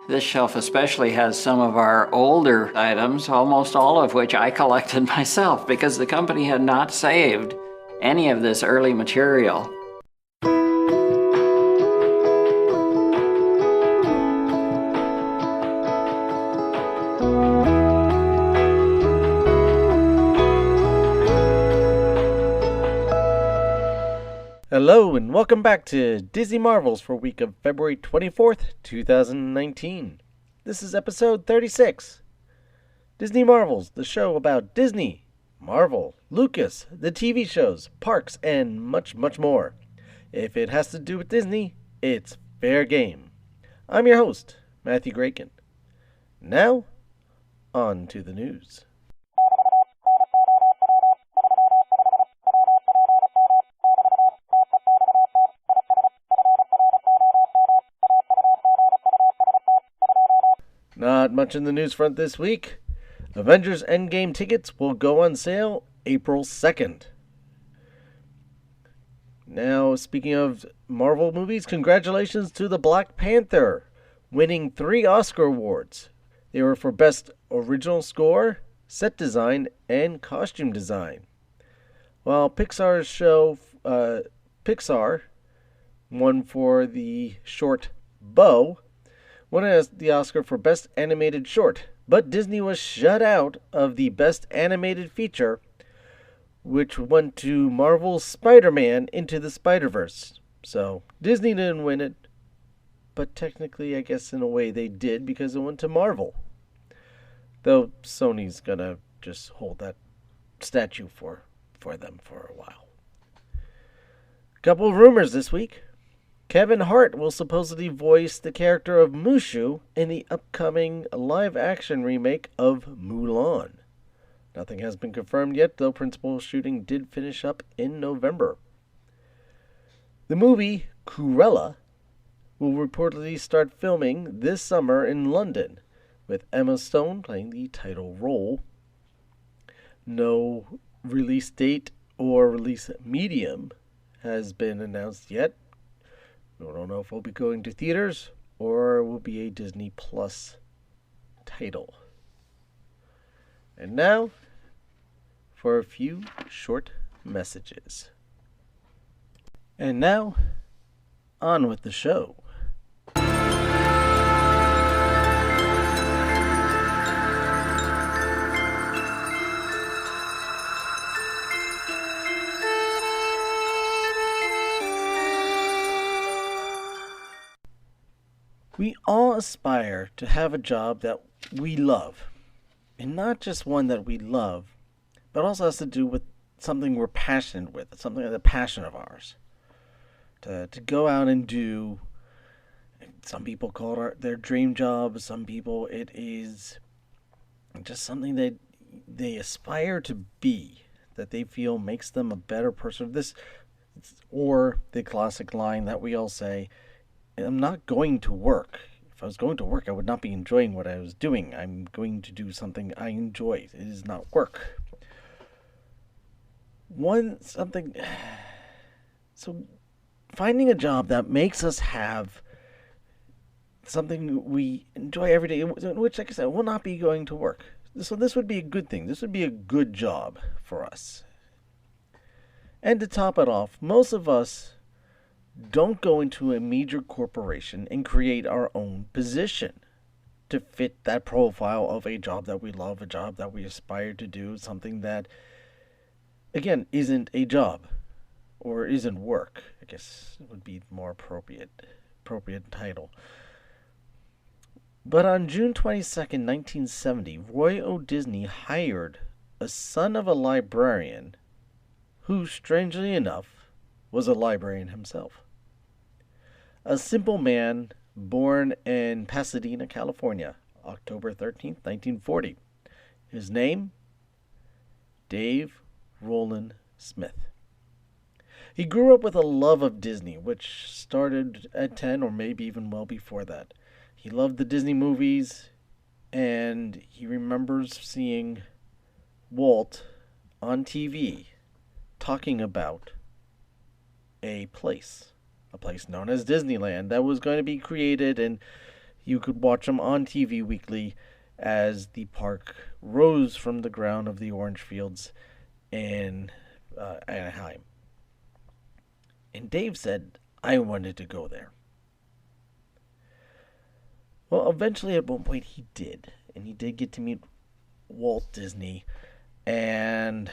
This shelf especially has some of our older items, almost all of which I collected myself because the company had not saved any of this early material. Hello and welcome back to Disney Marvels for week of February 24th, 2019. This is episode 36. Disney Marvels, the show about Disney, Marvel, Lucas, the TV shows, parks, and much, much more. If it has to do with Disney, it's fair game. I'm your host, Matthew Graken. Now, on to the news. Not much in the news front this week. Avengers Endgame tickets will go on sale April 2nd. Now, speaking of Marvel movies, congratulations to the Black Panther, winning 3 Oscar awards. They were for Best Original Score, Set Design, and Costume Design. While Pixar won for the short Bo, won the Oscar for Best Animated Short, but Disney was shut out of the Best Animated Feature, which went to Marvel's Spider-Man Into the Spider-Verse. So, Disney didn't win it, but technically, I guess in a way they did because it went to Marvel. Though Sony's gonna just hold that statue for them for a while. A couple of rumors this week. Kevin Hart will supposedly voice the character of Mushu in the upcoming live-action remake of Mulan. Nothing has been confirmed yet, though principal shooting did finish up in November. The movie Cruella will reportedly start filming this summer in London, with Emma Stone playing the title role. No release date or release medium has been announced yet. We don't know if we'll be going to theaters or it will be a Disney Plus title. And now, for a few short messages. And now, on with the show. We all aspire to have a job that we love. And not just one that we love, but also has to do with something we're passionate with, something that's a passion of ours. To go out and do, some people call it their dream job, some people it is just something that they aspire to be, that they feel makes them a better person. Or the classic line that we all say, I'm not going to work. If I was going to work, I would not be enjoying what I was doing. I'm going to do something I enjoy. It is not work. So finding a job that makes us have something we enjoy every day, which, like I said, will not be going to work. So this would be a good thing. This would be a good job for us. And to top it off, most of us don't go into a major corporation and create our own position to fit that profile of a job that we love, a job that we aspire to do, something that, again, isn't a job or isn't work. I guess it would be more appropriate title. But on June 22nd, 1970, Roy O. Disney hired a son of a librarian who, strangely enough, was a librarian himself. A simple man born in Pasadena, California, October 13th, 1940. His name? Dave Roland Smith. He grew up with a love of Disney, which started at 10 or maybe even well before that. He loved the Disney movies, and he remembers seeing Walt on TV talking about a place known as Disneyland that was going to be created, and You could watch them on TV weekly as the park rose from the ground of the orange fields in Anaheim. And Dave said, I wanted to go there. Well, eventually at one point he did. And he did get to meet Walt Disney. And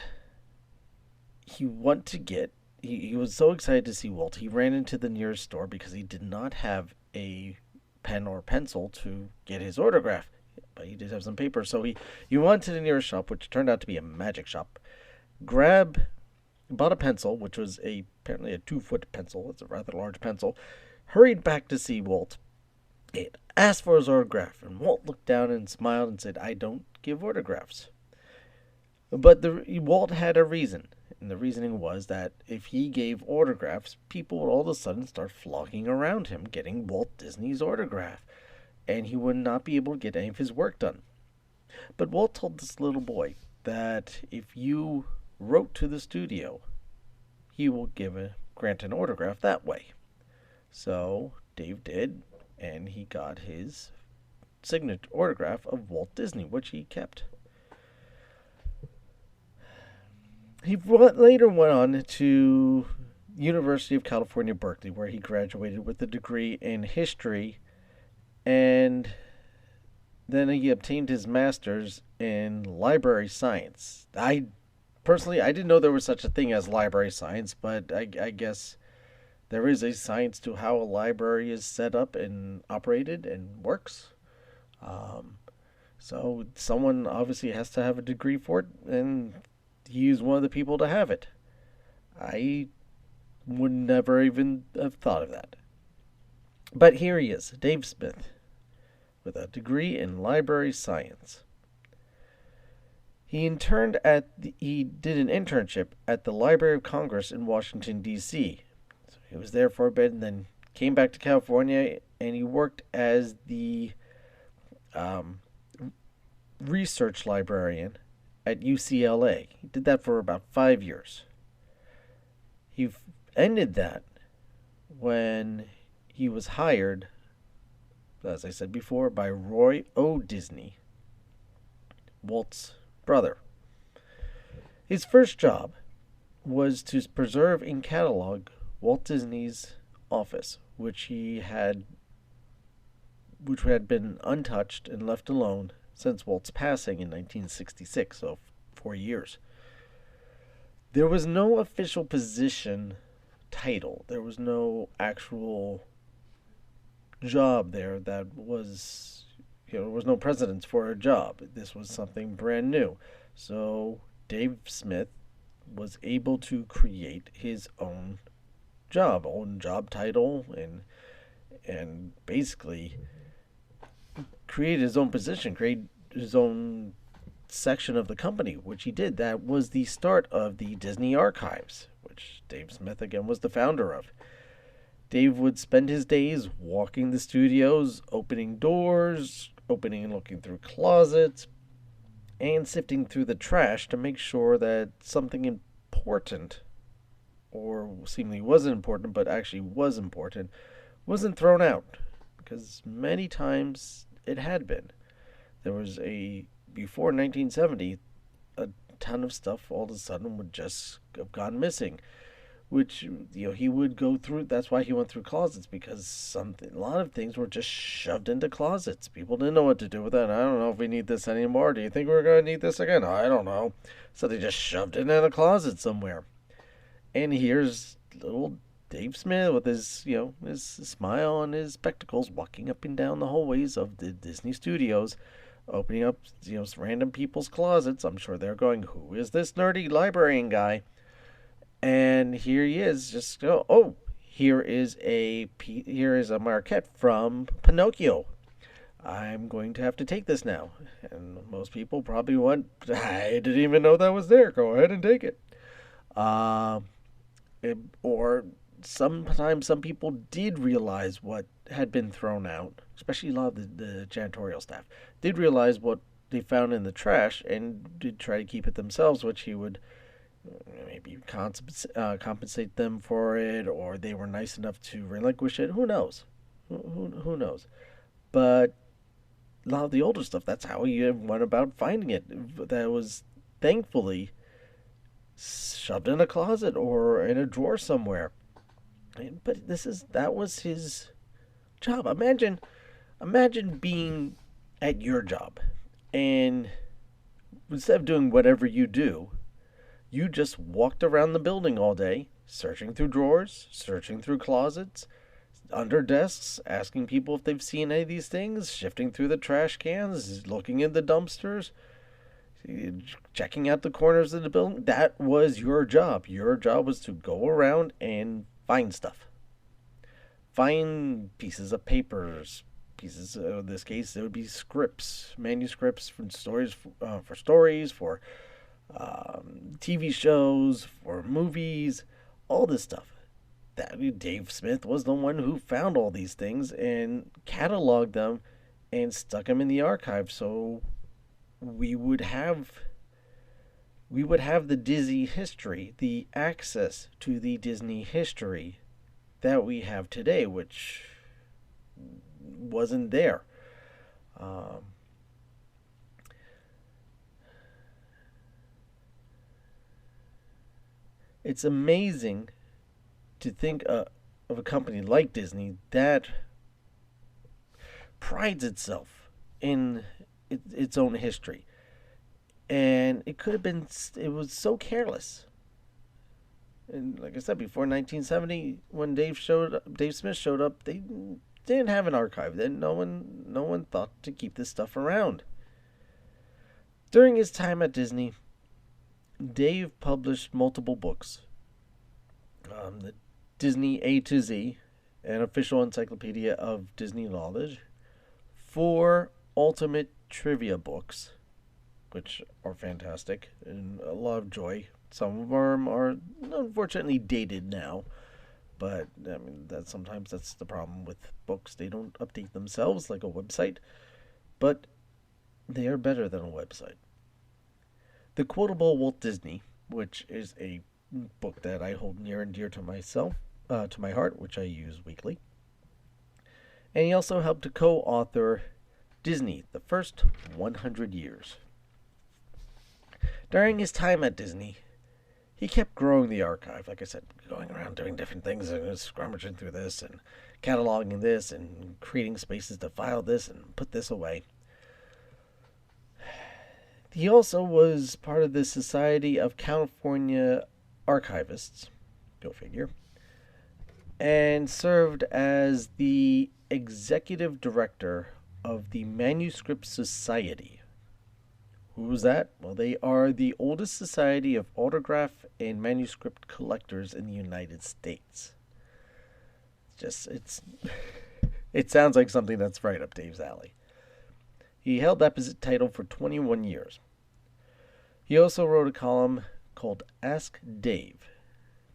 he was so excited to see Walt. He ran into the nearest store because he did not have a pen or pencil to get his autograph. But he did have some paper. So he went to the nearest shop, which turned out to be a magic shop. Bought a pencil, which was apparently a 2-foot pencil. It's a rather large pencil. Hurried back to see Walt. And asked for his autograph. And Walt looked down and smiled and said, I don't give autographs. But Walt had a reason. And the reasoning was that if he gave autographs, people would all of a sudden start flocking around him, getting Walt Disney's autograph. And he would not be able to get any of his work done. But Walt told this little boy that if you wrote to the studio, he will grant an autograph that way. So Dave did, and he got his signature autograph of Walt Disney, which he kept. He later went on to University of California, Berkeley, where he graduated with a degree in history, and then he obtained his master's in library science. I didn't know there was such a thing as library science, but I guess there is a science to how a library is set up and operated and works. So someone obviously has to have a degree for it, and he is one of the people to have it. I would never even have thought of that. But here he is, Dave Smith, with a degree in library science. He did an internship at the Library of Congress in Washington, D.C. So he was there for a bit and then came back to California, and he worked as the research librarian at UCLA. He did that for about 5 years. He ended that when he was hired, as I said before, by Roy O. Disney, Walt's brother. His first job was to preserve and catalog Walt Disney's office, which had been untouched and left alone since Walt's passing in 1966, so 4 years. There was no official position title. There was no actual job there that was, there was no precedence for a job. This was something brand new. So Dave Smith was able to create his own job title, and basically create his own position, create his own section of the company, which he did. That was the start of the Disney Archives, which Dave Smith, again, was the founder of. Dave would spend his days walking the studios, opening doors, opening and looking through closets, and sifting through the trash to make sure that something important, or seemingly wasn't important, but actually was important, wasn't thrown out. Because many times it had been. There was before 1970, a ton of stuff all of a sudden would just have gone missing. Which, he would go through. That's why he went through closets, because a lot of things were just shoved into closets. People didn't know what to do with it. I don't know if we need this anymore. Do you think we're going to need this again? I don't know. So they just shoved it in a closet somewhere. And here's little Dave Smith with his smile and his spectacles, walking up and down the hallways of the Disney studios, opening up, random people's closets. I'm sure they're going, who is this nerdy librarian guy? And here he is, here is a marquette from Pinocchio. I'm going to have to take this now. And most people probably went, I didn't even know that was there. Go ahead and take it. Or sometimes some people did realize what had been thrown out, especially a lot of the janitorial staff, did realize what they found in the trash and did try to keep it themselves, which he would maybe compensate them for it, or they were nice enough to relinquish it. Who knows? Who knows? But a lot of the older stuff, that's how he went about finding it. That was thankfully shoved in a closet or in a drawer somewhere. But that was his job. Imagine being at your job, and instead of doing whatever you do, you just walked around the building all day, searching through drawers, searching through closets, under desks, asking people if they've seen any of these things, shifting through the trash cans, looking in the dumpsters, checking out the corners of the building. That was your job. Your job was to go around and find stuff. Find pieces of papers, in this case, it would be scripts, manuscripts for stories, for TV shows, for movies, all this stuff. Dave Smith was the one who found all these things and cataloged them and stuck them in the archive, so we would have the Disney history, the access to the Disney history that we have today, which wasn't there. It's amazing to think of a company like Disney that prides itself in its own history. And it was so careless. And like I said, before 1970, when Dave Smith showed up, they didn't have an archive. Then no one thought to keep this stuff around. During his time at Disney, Dave published multiple books. The Disney A to Z, an official encyclopedia of Disney knowledge, 4 ultimate trivia books, which are fantastic and a lot of joy. Some of them are unfortunately dated now, but I mean sometimes that's the problem with books. They don't update themselves like a website, but they are better than a website. The Quotable Walt Disney, which is a book that I hold near and dear to to my heart, which I use weekly. And he also helped to co-author Disney, the First 100 Years. During his time at Disney, he kept growing the archive, like I said, going around doing different things and scrummaging through this and cataloging this and creating spaces to file this and put this away. He also was part of the Society of California Archivists, go figure, and served as the executive director of the Manuscript Society. Who's that? Well, they are the oldest society of autograph and manuscript collectors in the United States. It sounds like something that's right up Dave's alley. He held that title for 21 years. He also wrote a column called Ask Dave.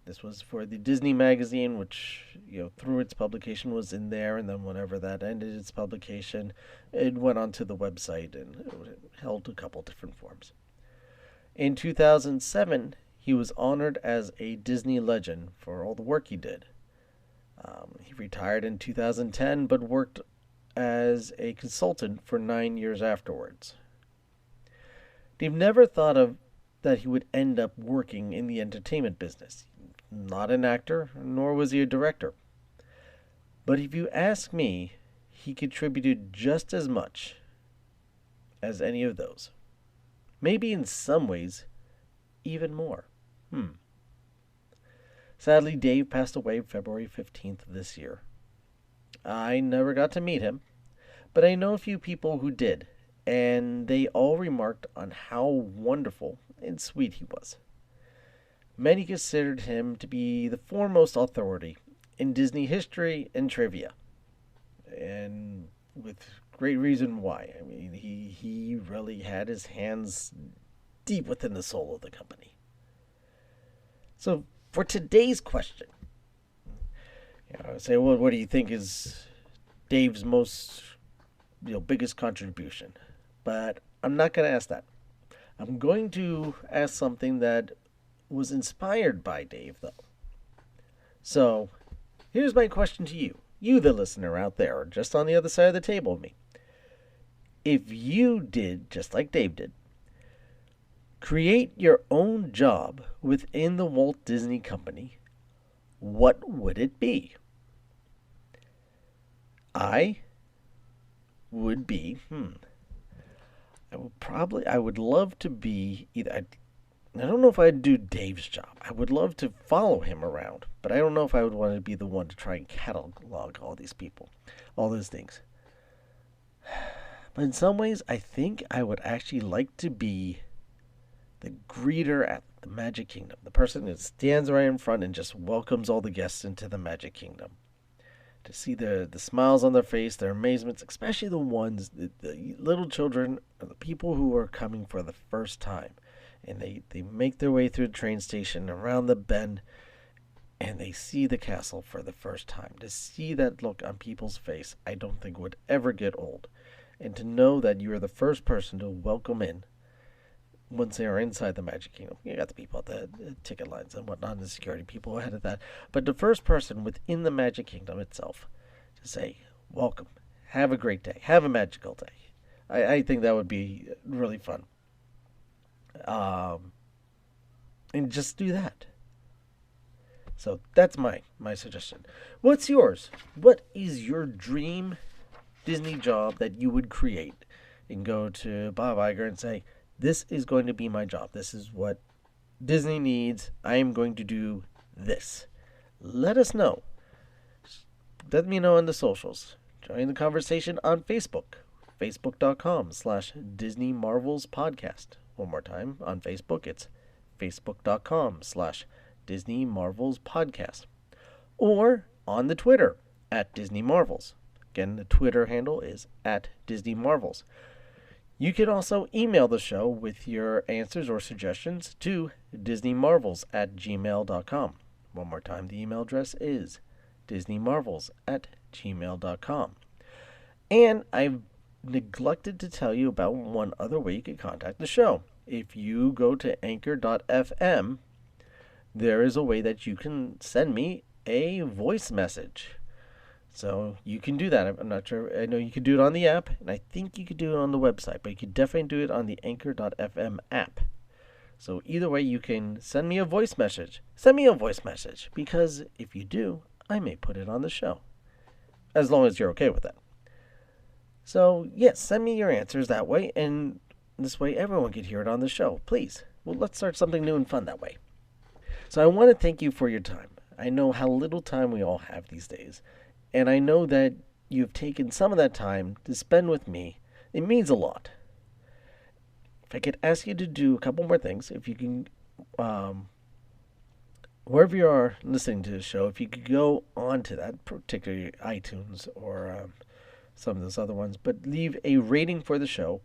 This was for the Disney magazine, which, through its publication was in there, and then whenever that ended its publication, it went onto the website and it held a couple different forms. In 2007, he was honored as a Disney legend for all the work he did. He retired in 2010, but worked as a consultant for 9 years afterwards. Dave never thought of that he would end up working in the entertainment business. Not an actor, nor was he a director. But if you ask me, he contributed just as much as any of those. Maybe in some ways, even more. Sadly, Dave passed away February 15th of this year. I never got to meet him, but I know a few people who did, and they all remarked on how wonderful and sweet he was. Many considered him to be the foremost authority in Disney history and trivia, and with great reason why. I mean, he really had his hands deep within the soul of the company. So, for today's question, I say, well, what do you think is Dave's most, biggest contribution? But I'm not going to ask that. I'm going to ask something that was inspired by Dave, though. So, here's my question to you. you the listener out there, or just on the other side of the table of me, if you did, just like Dave did, create your own job within the Walt Disney Company, what would it be? I would be, I would love to be either, I don't know if I'd do Dave's job. I would love to follow him around, but I don't know if I would want to be the one to try and catalog all these people, all those things. But in some ways, I think I would actually like to be the greeter at the Magic Kingdom, the person that stands right in front and just welcomes all the guests into the Magic Kingdom. To see the smiles on their face, their amazements, especially the ones, the little children, or the people who are coming for the first time. And they make their way through the train station, around the bend, and they see the castle for the first time. To see that look on people's face, I don't think would ever get old. And to know that you are the first person to welcome in once they are inside the Magic Kingdom. You got the people at the ticket lines and whatnot, and the security people ahead of that. But the first person within the Magic Kingdom itself to say, welcome, have a great day, have a magical day. I think that would be really fun. And just do that. So that's my suggestion. What's yours? What is your dream Disney job that you would create? And go to Bob Iger and say, this is going to be my job. This is what Disney needs. I am going to do this. Let us know. Let me know on the socials. Join the conversation on Facebook. Facebook.com/Disney Marvels Podcast. One more time, on Facebook, it's Facebook.com/Disney Marvels Podcast. Or on the Twitter, @Disney Marvels. Again, the Twitter handle is @Disney Marvels. You can also email the show with your answers or suggestions to disneymarvels@gmail.com. One more time, the email address is disneymarvels@gmail.com. And I've neglected to tell you about one other way you can contact the show. If you go to anchor.fm, there is a way that you can send me a voice message. So you can do that. I'm not sure. I know you could do it on the app, and I think you could do it on the website, but you could definitely do it on the anchor.fm app. So either way, you can send me a voice message. Send me a voice message, because if you do, I may put it on the show, as long as you're okay with that. So yes, send me your answers that way, and this way everyone can hear it on the show. Please. Well, let's start something new and fun that way. So I want to thank you for your time. I know how little time we all have these days, and I know that you've taken some of that time to spend with me. It means a lot. If I could ask you to do a couple more things, if you can, wherever you are listening to the show, if you could go on to that, particularly iTunes or some of those other ones, but leave a rating for the show.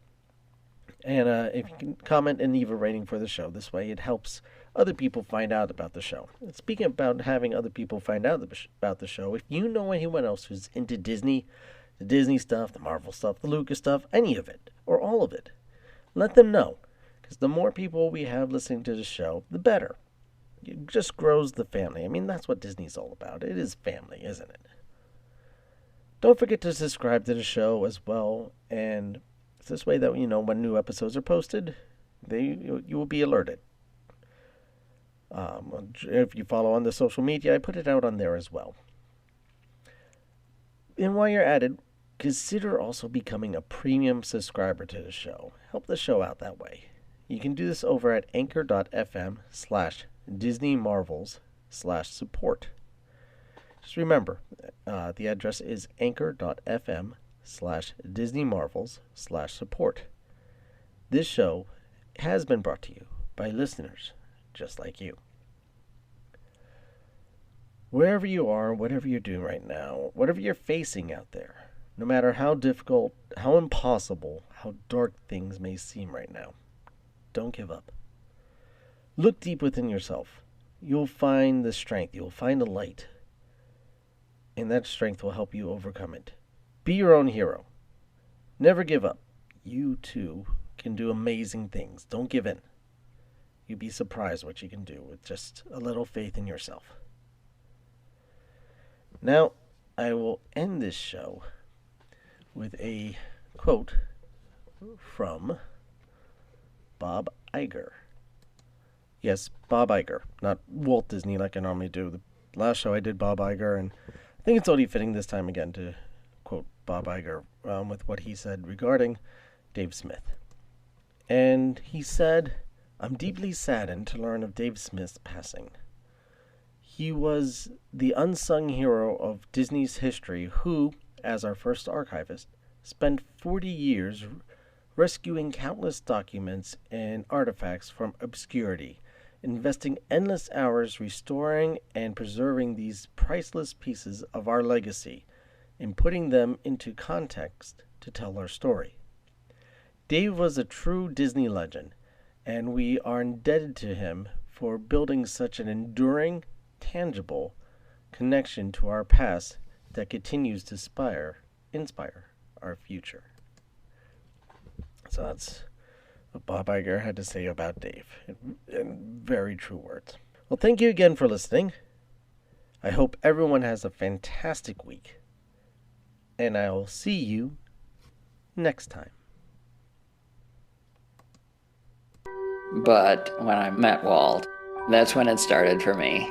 And if you can comment and leave a rating for the show, this way it helps other people find out about the show. And speaking about having other people find out about the show, if you know anyone else who's into Disney, the Disney stuff, the Marvel stuff, the Lucas stuff, any of it, or all of it, let them know. Because the more people we have listening to the show, the better. It just grows the family. I mean, that's what Disney's all about. It is family, isn't it? Don't forget to subscribe to the show as well, and it's this way that, when new episodes are posted, you will be alerted. If you follow on the social media, I put it out on there as well. And while you're at it, consider also becoming a premium subscriber to the show. Help the show out that way. You can do this over at anchor.fm/DisneyMarvels/support. Just remember, the address is anchor.fm/DisneyMarvels/support. This show has been brought to you by listeners just like you. Wherever you are, whatever you're doing right now, whatever you're facing out there, no matter how difficult, how impossible, how dark things may seem right now, don't give up. Look deep within yourself. You'll find the strength. You'll find the light. And that strength will help you overcome it. Be your own hero. Never give up. You, too, can do amazing things. Don't give in. You'd be surprised what you can do with just a little faith in yourself. Now, I will end this show with a quote from Bob Iger. Yes, Bob Iger, not Walt Disney like I normally do. The last show I did Bob Iger, and I think it's only fitting this time again to quote Bob Iger with what he said regarding Dave Smith. And he said, "I'm deeply saddened to learn of Dave Smith's passing. He was the unsung hero of Disney's history who, as our first archivist, spent 40 years rescuing countless documents and artifacts from obscurity, investing endless hours restoring and preserving these priceless pieces of our legacy and putting them into context to tell our story. Dave was a true Disney legend, and we are indebted to him for building such an enduring, tangible connection to our past that continues to inspire our future." So that's what Bob Iger had to say about Dave, in very true words. Well, thank you again for listening. I hope everyone has a fantastic week, and I will see you next time. But when I met Walt, that's when it started for me.